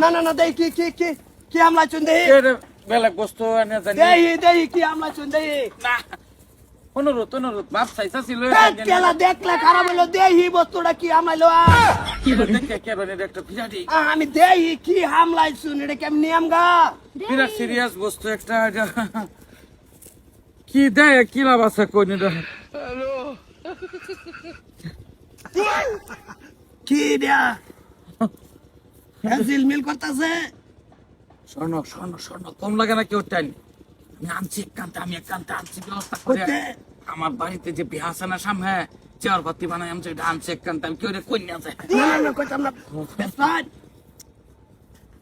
না না না দেই কি আমলা চুন দেই বেলেগ বস্তু এনে জানি দেই কি আমলা চুন দেই না অনুরোধ বাপ চাইছা ছিল কেলা দেখলে খারাপ হলো দেই বস্তুটা কি আমলাইলো দেখে কে বলে একটা বিরাটি আমি দেই কি হামলাই চুন এটা কেমনি আমগা বিরাট সিরিয়াস বস্তু একটা এটা কি দেয় কি লাভ আছে কই নি কি দিয়া জিল মিল করতেছে স্বর্ণ কম লাগে না কেউ টাইম আমি একান্তে আনছি ব্যবস্থা করে আমার বাড়িতে যে বিয়া আছে না সামনে চেয়ার পাতি বানাই আমি এটা আনছি একান্তে আমি কেউ কন্যা যায় না কইতাম না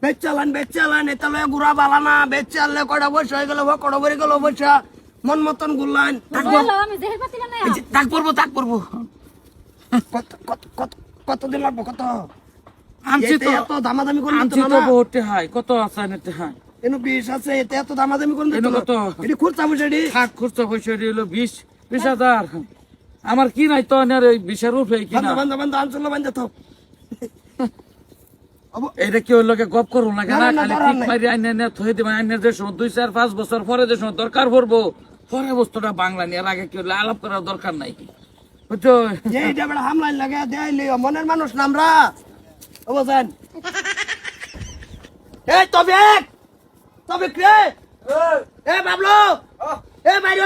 বেচালান এটা লয়ে গুড়া বালা না বেচালে কড়া বসে হয়ে গেল কড়া ভরে গেল বসা মন মতন গুল্লান তাক পড়বো কত দিন লাগবো কত আনছি তো এত দামাদামি করলি আনছি তো বহুত হাই কত আছে নেতে হাই এনো 20 আছে এতে এত দামাদামি করলি এনো তো কত এটি খুরচা বসেডি থাক খরচা পয়সা হলো 20,000 আমার কি নাই তো আর এই 20 রুপে কি না বন্ধ আনছিল বন্ধ তো এটা কি হইল গপ করু না কেন খালি ঠিক মারি আইনে থই দিবা আইনে যে 2-4-5 বছর পরে যে দরকার পড়বো পরে বস্তুটা বাংলা নিয়ে আগে কি হলো আলাপ করার দরকার নাই বুঝছো এইটা বড় হামলাই লাগে দেইলি মনের মানুষ নামরা বুঝেন এই তবে রে এ বাবলু এ বাইরে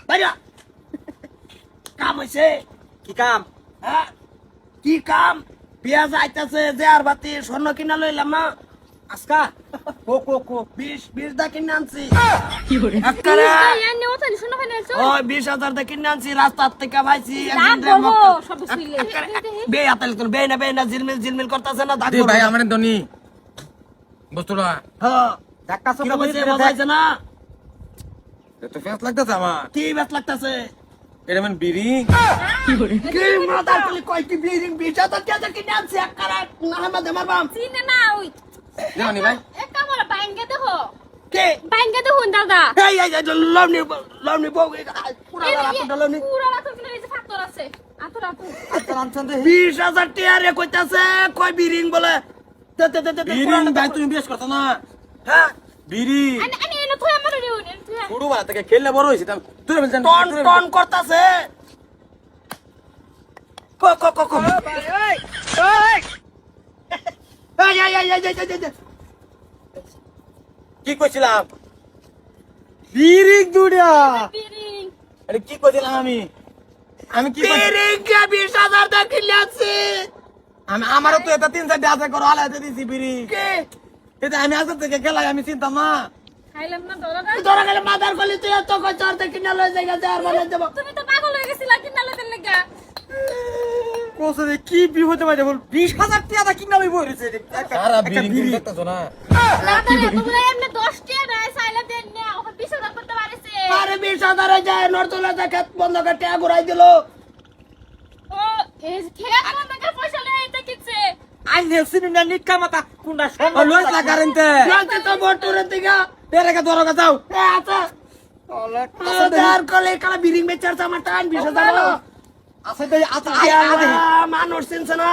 হ্যালো কাম হইছে কি কাম? হ্যাঁ কি কাম পেঁয়াজ আইতাছে যে আর বাতি স্বর্ণ কিনা লইলাম না আজকা কো 20 দা কিনে আনছি একবারে ওই 20,000 দা কিনে আনছি রাস্তার থেকে ভাইছি বে আতাল কোন বে না জিলমিল করতেছে না দে ভাই আমারে দনি বস্তুটা হ্যাঁ ধাক্কা কি চোকা হইছে মজাইছে না তো ফেস লাগতাছে আমার কি বেশ লাগতেছে এটা মানে বিড়ি কি মাদার কলি কই কি ব্লিডিং 20,000 টাকা কিনে আনছি একবারে না হামা মারবাম দেওনি ভাই কে এই লমনি বউ পুরা রাত লমনি 20,000 টাকা রে কইতাছে কই বিরিং বলে বিড়ি ভাই তুমি বেশ কথা না হ্যাঁ বিড়ি ছোট বেলা থেকে খেললে বড় হয়েছে তুই বলছেন টন করতাছে কো এই কি কইছিলাম বিড়ি দুড়া আরে কি কইছিলাম আমি কি বিরিং কে 20,000 টাকা কিনে আনছি আমি আমারও তো এটা 3-4 টা আছে করো আলাদা দিছি বিড়ি কে এটা আমি আজ থেকে খেলাই আমি চিন্তা না তোরা গেলে মাদার কলি তুই তো কই চার থেকে কিনে লই জায়গা আর বলে দেব কোসে কি বিপদে বাইরে বল 20,000 টাকা কিনা লই বইরেছে সারা বিড়ি দেখতাছ না আরে 20,000 যায় নরতলা খেত বন্ধ করে টাকা ঘুরাই দিল আই নেছিনু না নিকা মাতা কুন্ডা ও লই লাগারেনতে জানতে তো বটুরে দিগা তেরেকে দরগা যাও আচ্ছা আর কলে কালা বিরিং বেচার আমার টান 20,000 আছে তাই আতা মানুষ চিনছে না